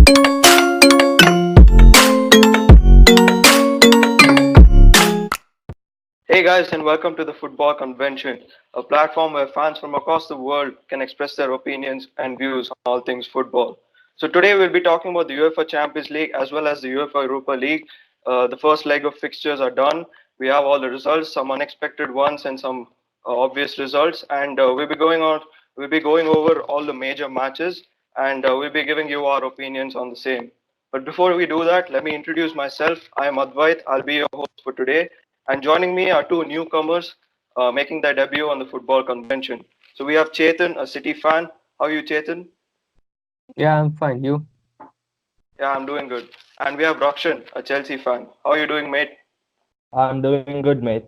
Hey guys, and welcome to the Football Convention, a platform where fans from across the world can express their opinions and views on all things football. So today we'll be talking about the UEFA Champions League as well as the UEFA Europa League. The first leg of fixtures are done. We have all the results, some unexpected ones and some obvious results, and We'll be going over all the major matches, and we'll be giving you our opinions on the same. But before we do that, let me introduce myself. I am Advait. I'll be your host for today. And joining me are two newcomers making their debut on the football convention. So we have Chetan, a City fan. How are you, Chetan? Yeah, I'm fine. You? Yeah, I'm doing good. And we have Rakshan, a Chelsea fan. How are you doing, mate? I'm doing good, mate.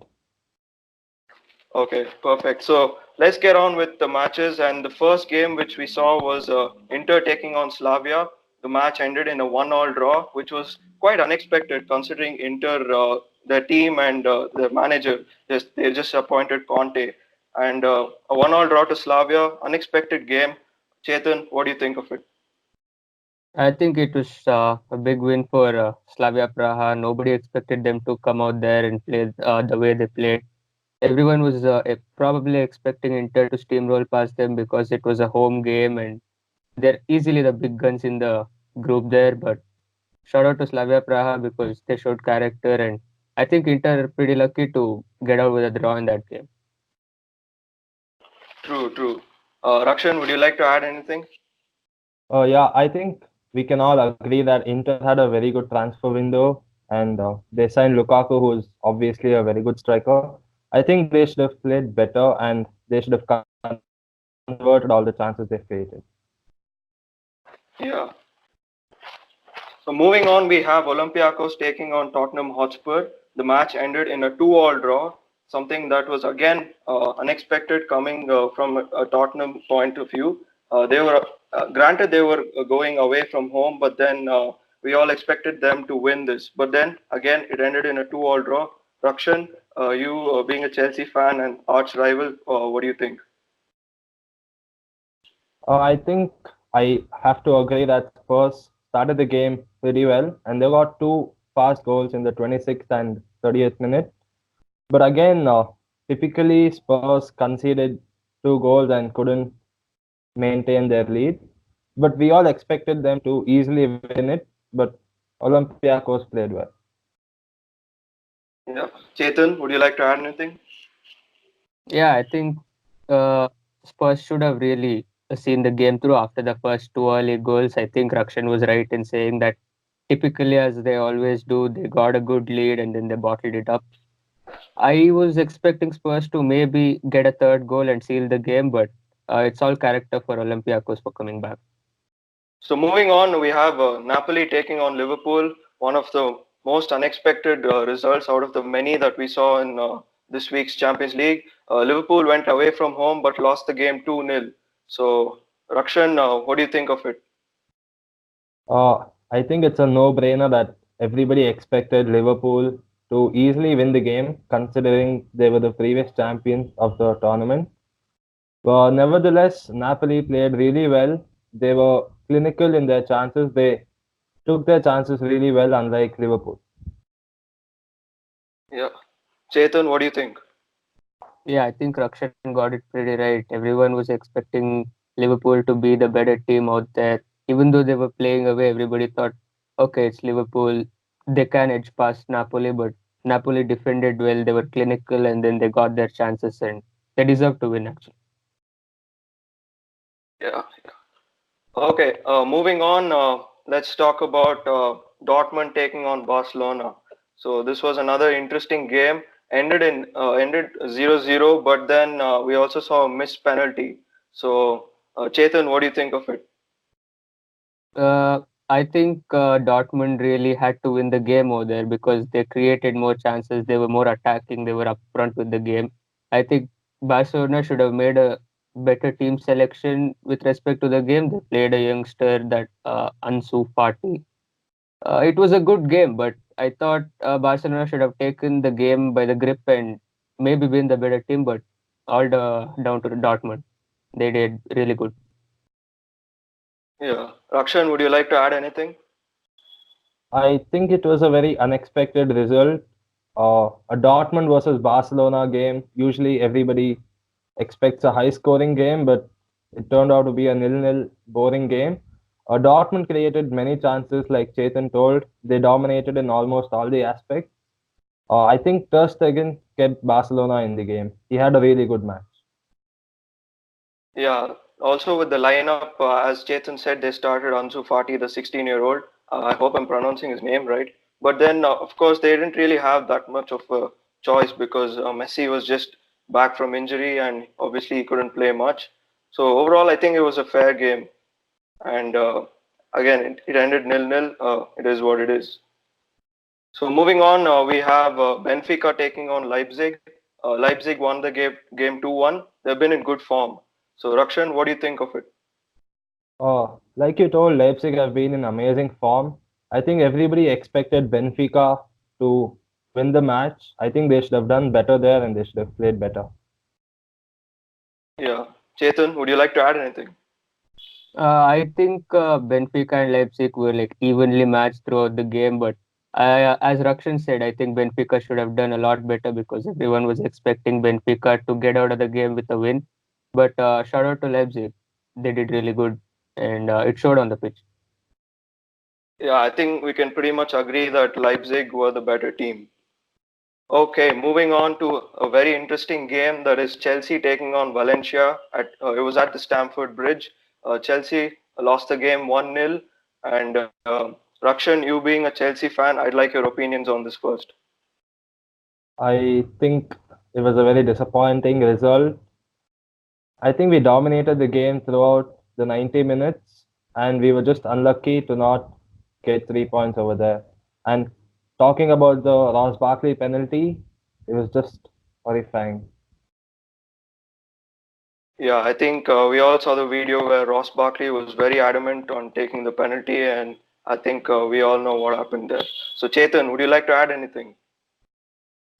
Okay, perfect. So let's get on with the matches. And the first game which we saw was Inter taking on Slavia. The match ended in a one-all draw, which was quite unexpected considering Inter, their team and their manager, they just appointed Conte. And a one-all draw to Slavia, unexpected game. Chetan, what do you think of it? I think it was a big win for Slavia Praha. Nobody expected them to come out there and play the way they played. Everyone was probably expecting Inter to steamroll past them because it was a home game and they're easily the big guns in the group there. But shout out to Slavia Praha because they showed character, and I think Inter are pretty lucky to get out with a draw in that game. True, true. Rakshan, would you like to add anything? Yeah, I think we can all agree that Inter had a very good transfer window and they signed Lukaku, who's obviously a very good striker. I think they should have played better and they should have converted all the chances they created. Yeah. So moving on, we have Olympiacos taking on Tottenham Hotspur. The match ended in a two-all draw, something that was again unexpected coming from a Tottenham point of view. They were granted they were going away from home, but then we all expected them to win this. But then again, it ended in a two-all draw. Rakshan, you being a Chelsea fan and arch rival, what do you think? I think I have to agree that Spurs started the game pretty well and they got two fast goals in the 26th and 30th minute. But again, typically Spurs conceded two goals and couldn't maintain their lead. But we all expected them to easily win it, but Olympiacos played well. Yeah, Chetan, would you like to add anything? Yeah, I think uh, Spurs should have really seen the game through after the first two early goals. I think Rakshan was right in saying that typically, as they always do, they got a good lead and then they bottled it up. I was expecting Spurs to maybe get a third goal and seal the game, but it's all character for Olympiacos for coming back. So moving on, we have Napoli taking on Liverpool, one of the most unexpected results out of the many that we saw in this week's Champions League. Liverpool went away from home but lost the game 2-0. So, Rakshan, what do you think of it? I think it's a no-brainer that everybody expected Liverpool to easily win the game, considering they were the previous champions of the tournament. But nevertheless, Napoli played really well. They were clinical in their chances. They took their chances really well, unlike Liverpool. Yeah. Chetan, what do you think? Yeah, I think Rakshan got it pretty right. Everyone was expecting Liverpool to be the better team out there. Even though they were playing away, everybody thought, okay, it's Liverpool. They can edge past Napoli, but Napoli defended well. They were clinical and then they got their chances and they deserved to win, actually. Yeah. Okay, moving on, let's talk about Dortmund taking on Barcelona. So this was another interesting game. Ended 0-0, but then we also saw a missed penalty. So Chetan, what do you think of it? I think Dortmund really had to win the game over there because they created more chances. They were more attacking. They were up front with the game. I think Barcelona should have made a better team selection with respect to the game. They played a youngster, that Ansu Fati. It was a good game, but I thought Barcelona should have taken the game by the grip and maybe been the better team. But all down to Dortmund. They did really good. Yeah. Rakshan, would you like to add anything? I think it was a very unexpected result. A Dortmund versus Barcelona game. Usually everybody expects a high scoring game, but it turned out to be a nil-nil boring game. Dortmund created many chances, like Chetan told. They dominated in almost all the aspects. I think Ter Stegen kept Barcelona in the game. He had a really good match. Yeah. Also with the lineup, as Chetan said, they started Ansu Fati, the 16-year-old. I hope I'm pronouncing his name right. But then, of course, they didn't really have that much of a choice because Messi was just back from injury and obviously he couldn't play much. So overall, I think it was a fair game. And again, it ended nil-nil. It is what it is. So moving on, we have Benfica taking on Leipzig. Leipzig won the game 2-1. They've been in good form. So Rakshan, what do you think of it? Like you told, Leipzig have been in amazing form. I think everybody expected Benfica to win the match. I think they should have done better there and they should have played better. Yeah. Chetan, would you like to add anything? I think Benfica and Leipzig were like evenly matched throughout the game, but as Rakshan said, I think Benfica should have done a lot better because everyone was expecting Benfica to get out of the game with a win. But shout out to Leipzig, they did really good, and it showed on the pitch. Yeah, I think we can pretty much agree that Leipzig were the better team. Okay, moving on to a very interesting game that is Chelsea taking on Valencia. It was at the Stamford Bridge. Chelsea lost the game 1-0. And Rakshan, you being a Chelsea fan, I'd like your opinions on this first. I think it was a very disappointing result. I think we dominated the game throughout the 90 minutes and we were just unlucky to not get 3 points over there. And talking about the Ross Barkley penalty, it was just horrifying. Yeah, I think we all saw the video where Ross Barkley was very adamant on taking the penalty, and I think we all know what happened there. So, Chetan, would you like to add anything?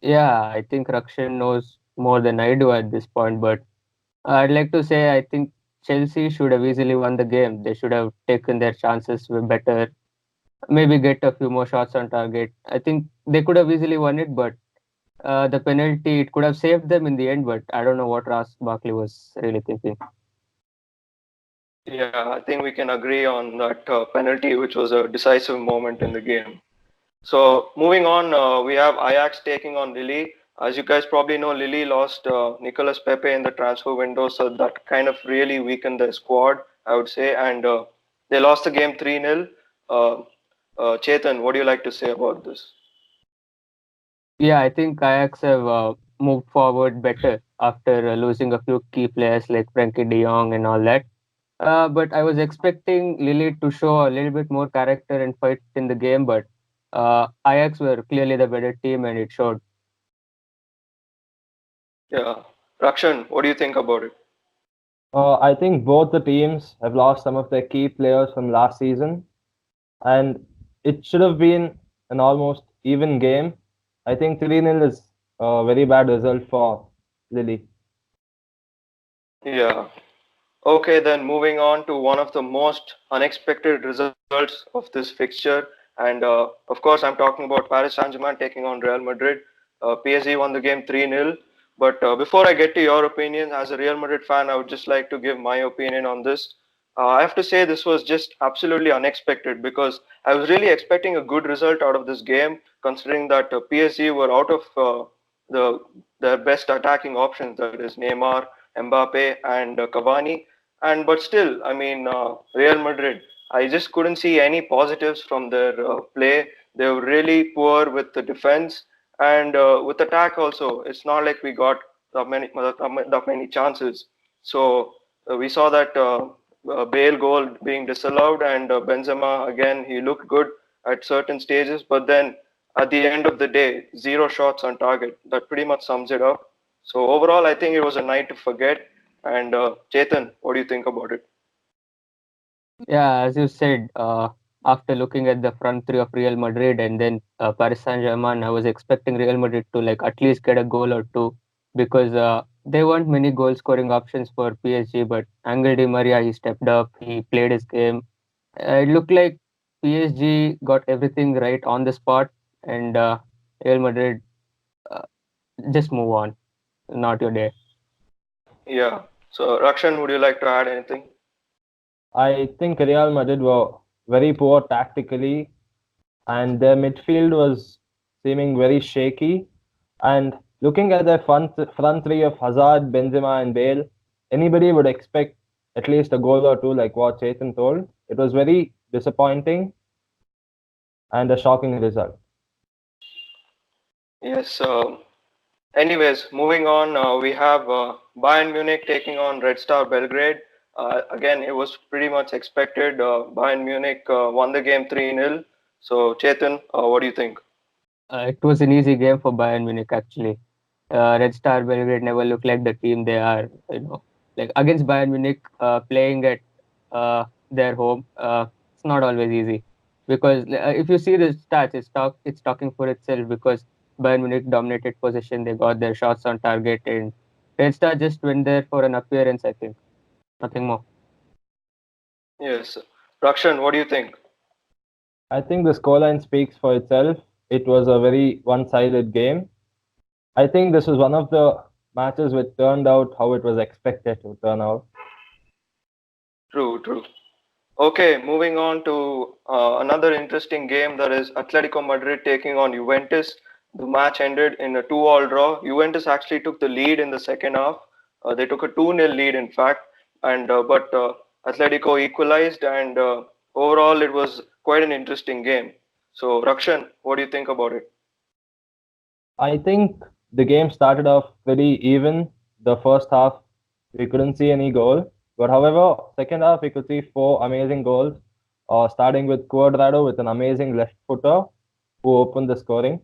Yeah, I think Rakshan knows more than I do at this point, but I'd like to say I think Chelsea should have easily won the game. They should have taken their chances better, maybe get a few more shots on target. I think they could have easily won it, but the penalty it could have saved them in the end. But I don't know what Ross Barkley was really thinking. Yeah, I think we can agree on that penalty, which was a decisive moment in the game. So moving on, we have Ajax taking on Lille. As you guys probably know, Lille lost Nicolas Pepe in the transfer window, so that kind of really weakened their squad, I would say, and they lost the game 3-0. Chetan, what do you like to say about this? Yeah, I think Ajax have moved forward better after losing a few key players like Frankie De Jong and all that. But I was expecting Lille to show a little bit more character and fight in the game, but Ajax were clearly the better team and it showed. Yeah, Rakshan, what do you think about it? I think both the teams have lost some of their key players from last season, and it should have been an almost even game. I think 3-0 is a very bad result for Lily. Yeah. Okay, then moving on to one of the most unexpected results of this fixture. And of course, I'm talking about Paris Saint-Germain taking on Real Madrid. PSG won the game 3-0. But before I get to your opinion, as a Real Madrid fan, I would just like to give my opinion on this. I have to say this was just absolutely unexpected because I was really expecting a good result out of this game, considering that PSG were out of the their best attacking options, that is Neymar, Mbappe, and Cavani. And but still, I mean, Real Madrid, I just couldn't see any positives from their play. They were really poor with the defense and with attack also. It's not like we got that many chances. So we saw that Bale goal being disallowed, and Benzema again, he looked good at certain stages, but then at the end of the day, zero shots on target. That pretty much sums it up. So overall, I think it was a night to forget. And Chetan, what do you think about it? Yeah, as you said, after looking at the front three of Real Madrid and then Paris Saint-Germain, I was expecting Real Madrid to like at least get a goal or two because there weren't many goal scoring options for PSG. But Angel Di Maria, he stepped up, he played his game, It looked like PSG got everything right on the spot, and Real Madrid uh, just move on. Not your day. Yeah. So, Rakshan, would you like to add anything? I think Real Madrid were very poor tactically, and their midfield was seeming very shaky. And looking at their front three of Hazard, Benzema, and Bale, anybody would expect at least a goal or two, like what Chetan told. It was very disappointing and a shocking result. Yes. Anyways, moving on, we have Bayern Munich taking on Red Star Belgrade. Again, it was pretty much expected. Bayern Munich won the game 3-0. So, Chetan, what do you think? It was an easy game for Bayern Munich actually. Red Star Belgrade never looked like the team they are. Like against Bayern Munich, playing at their home, it's not always easy because if you see the stats, it's talking for itself because Bayern Munich dominated possession. They got their shots on target, and Red Star just went there for an appearance. I think nothing more. Yes. Rakshan, what do you think? I think the scoreline speaks for itself. It was a very one-sided game. I think this was one of the matches which turned out how it was expected to turn out. True, true. Okay, moving on to another interesting game, that is Atletico Madrid taking on Juventus. The match ended in a 2-all draw. Juventus actually took the lead in the second half. They took a 2-0 lead, in fact, and but Atletico equalized, and overall it was quite an interesting game. So, Rakshan, what do you think about it? I think the game started off very even. The first half, we couldn't see any goal. But however, second half, we could see four amazing goals, starting with Cuadrado with an amazing left footer who opened the scoring.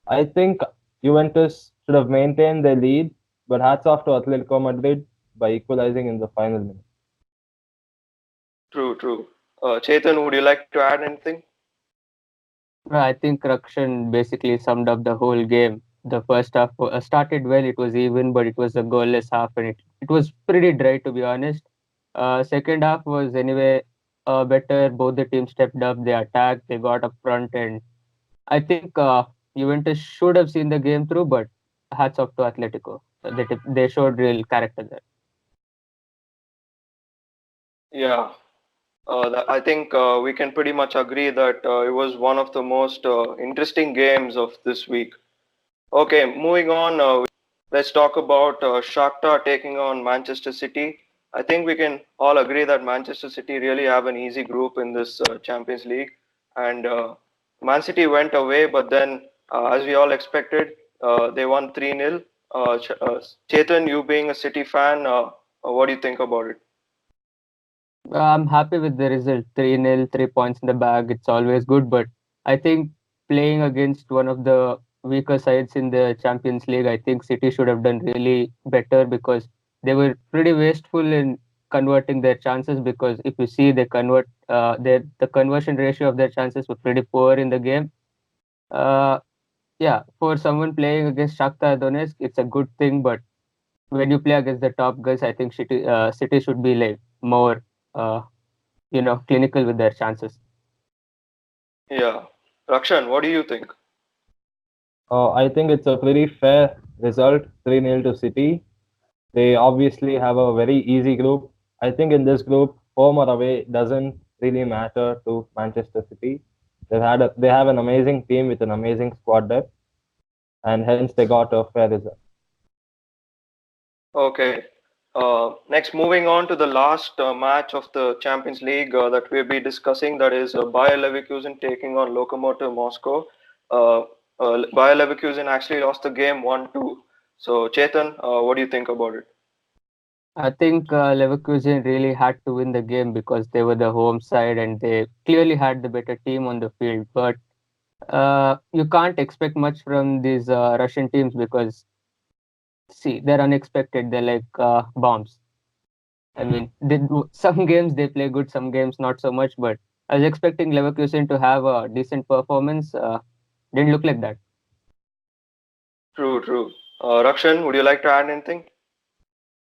I think Juventus should have maintained their lead, but hats off to Atletico Madrid by equalizing in the final minute. True, true. Chetan, would you like to add anything? I think Rakshan basically summed up the whole game. The first half started well, it was even, but it was a goalless half, and it was pretty dry to be honest. Second half was anyway better. Both the teams stepped up, they attacked, they got up front, and I think Juventus should have seen the game through, but hats off to Atletico. They showed real character there. Yeah. I think we can pretty much agree that it was one of the most interesting games of this week. Okay, moving on, let's talk about Shakhtar taking on Manchester City. I think we can all agree that Manchester City really have an easy group in this Champions League, and Man City went away, but then, as we all expected, they won 3-0. Chetan, you being a City fan, what do you think about it? I'm happy with the result. 3-0, 3 points in the bag. It's always good, but I think playing against one of the weaker sides in the Champions League, I think City should have done really better because they were pretty wasteful in converting their chances. Because if you see, they convert the conversion ratio of their chances were pretty poor in the game. Uh, yeah, for someone playing against Shakhtar Donetsk, it's a good thing, but when you play against the top guys, I think City should be like more. Uh, clinical with their chances. Yeah, Rakshan, what do you think? I think it's a pretty fair result, 3-0 to City. They obviously have a very easy group. I think in this group, home or away doesn't really matter to Manchester City. They have an amazing team with an amazing squad depth, and hence they got a fair result. Okay. Next, moving on to the last match of the Champions League that we'll be discussing, that is Bayer Leverkusen taking on Lokomotiv Moscow. Uh, Bayer Leverkusen actually lost the game 1-2. So, Chetan, what do you think about it? I think Leverkusen really had to win the game because they were the home side and they clearly had the better team on the field. But you can't expect much from these Russian teams because, see, they're unexpected. They're like bombs. I mean, some games they play good, some games not so much. But I was expecting Leverkusen to have a decent performance. Didn't look like that. True, true. Rakshan, would you like to add anything?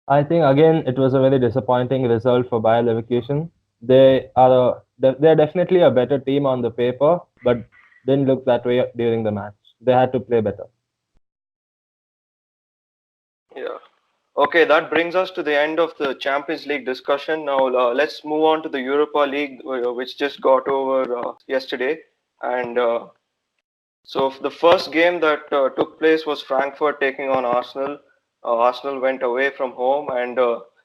I think again it was a very disappointing result for Bayer Leverkusen. They are a they're definitely a better team on the paper, but didn't look that way during the match. They had to play better. Yeah. Okay, that brings us to the end of the Champions League discussion. Now let's move on to the Europa League, which just got over yesterday. And so the first game that took place was Frankfurt taking on Arsenal. Arsenal went away from home and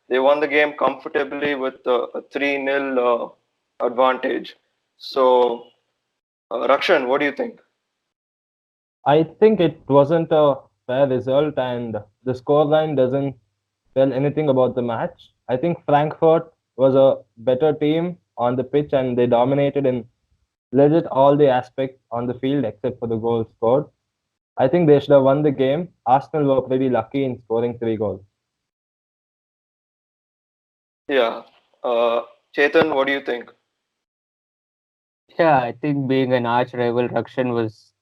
they won the game comfortably with a 3-0 advantage. So, Rakshan, what do you think? I think it wasn't a fair result, and the scoreline doesn't tell anything about the match. I think Frankfurt was a better team on the pitch, and they dominated in legit all the aspects on the field except for the goals scored. I think they should have won the game. Arsenal were pretty lucky in scoring 3 goals. Yeah. Chetan, what do you think? Yeah, I think being an arch rival, Rakshan was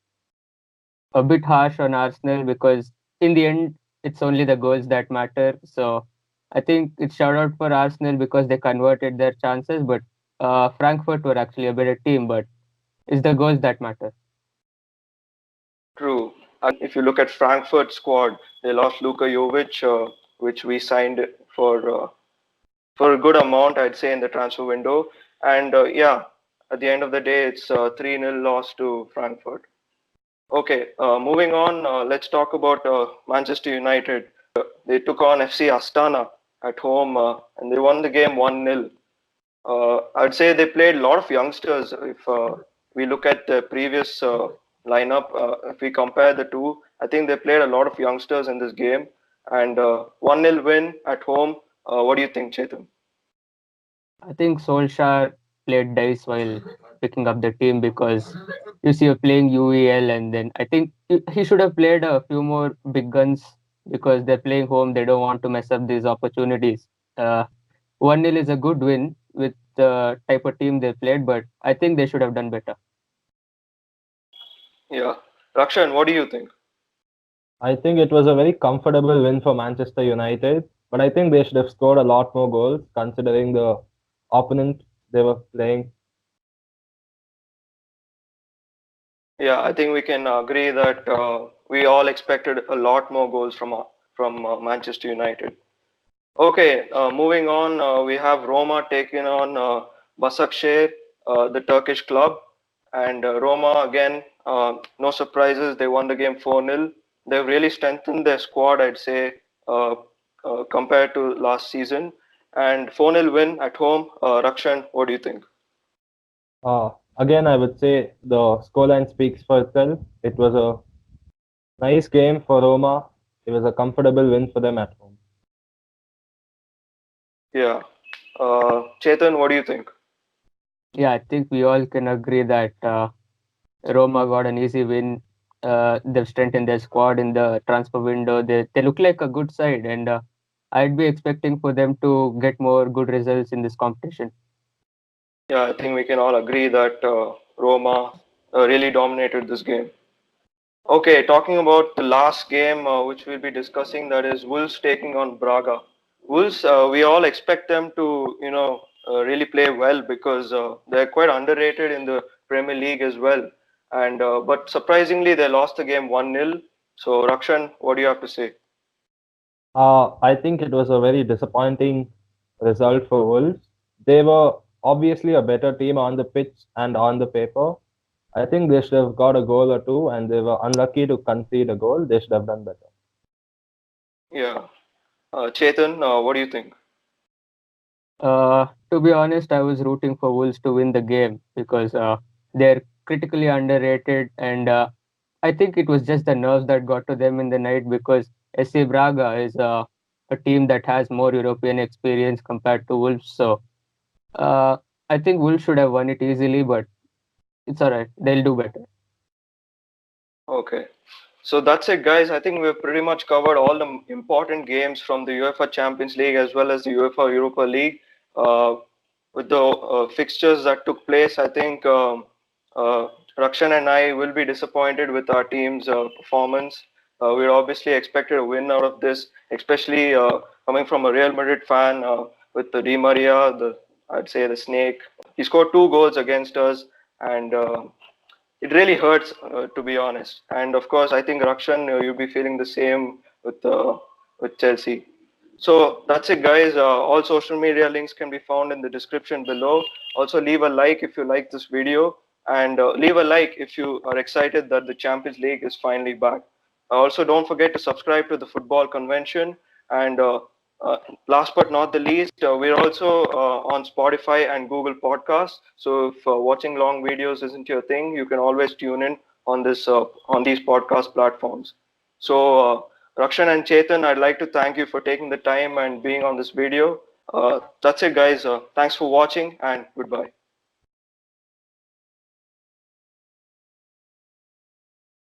a bit harsh on Arsenal because in the end, it's only the goals that matter. So I think it's shout out for Arsenal because they converted their chances, but Frankfurt were actually a better team, but it's the goals that matter. True. If you look at Frankfurt squad, they lost Luka Jovic, which we signed for a good amount, I'd say, in the transfer window. And yeah, at the end of the day, it's 3-0 loss to Frankfurt. Okay, moving on, let's talk about Manchester United. They took on FC Astana at home and they won the game 1-0. I'd say they played a lot of youngsters. If we look at the previous lineup, if we compare the two, I think they played a lot of youngsters in this game. And 1-0 win at home. What do you think, Chetan? I think Solskjaer played dice while picking up the team because you see, you're playing UEL, and then I think he should have played a few more big guns because they're playing home. They don't want to mess up these opportunities. 1-0 is a good win with the type of team they played, but I think they should have done better. Yeah. Rakshan, what do you think? I think it was a very comfortable win for Manchester United, but I think they should have scored a lot more goals considering the opponent they were playing. Yeah, I think we can agree that we all expected a lot more goals from Manchester United. Okay, moving on, we have Roma taking on Başakşehir, the Turkish club, and Roma again, no surprises, they won the game 4-0. They've really strengthened their squad, I'd say, uh, compared to last season. And 4-0 win at home. Rakshan, what do you think? Again, I would say the scoreline speaks for itself. It was a nice game for Roma. It was a comfortable win for them at home. Yeah. Chetan, what do you think? Yeah, I think we all can agree that Roma got an easy win. They've strengthened their squad in the transfer window. They look like a good side, and I'd be expecting for them to get more good results in this competition. Yeah, I think we can all agree that Roma really dominated this game. Okay, talking about the last game which we'll be discussing, that is Wolves taking on Braga. Wolves, we all expect them to, really play well because they're quite underrated in the Premier League as well. And but surprisingly, they lost the game 1-0. So Rakshan, what do you have to say? I think it was a very disappointing result for Wolves. They were obviously a better team on the pitch and on the paper. I think they should have got a goal or two, and they were unlucky to concede a goal. They should have done better. Yeah, Chetan, what do you think? To be honest, I was rooting for Wolves to win the game because they're critically underrated, and I think it was just the nerves that got to them in the night because SC Braga is a team that has more European experience compared to Wolves. So uh, I think Wolves should have won it easily, but it's all right. They'll do better. Okay. So that's it, guys. I think we've pretty much covered all the important games from the UEFA Champions League as well as the UEFA Europa League. Uh, with the fixtures that took place, I think Rakshan and I will be disappointed with our team's performance. We obviously expected a win out of this, especially coming from a Real Madrid fan with the Di Maria, I'd say the snake. He scored 2 goals against us, and it really hurts, to be honest. And of course, I think Rakshan, you'll be feeling the same with Chelsea. So that's it, guys. All social media links can be found in the description below. Also, leave a like if you like this video, and leave a like if you are excited that the Champions League is finally back. Also, don't forget to subscribe to the Football Convention. And uh, last but not the least, we're also on Spotify and Google Podcasts. So if watching long videos isn't your thing, you can always tune in on these podcast platforms. So, Rakshan and Chetan, I'd like to thank you for taking the time and being on this video. That's it, guys. Thanks for watching, and goodbye.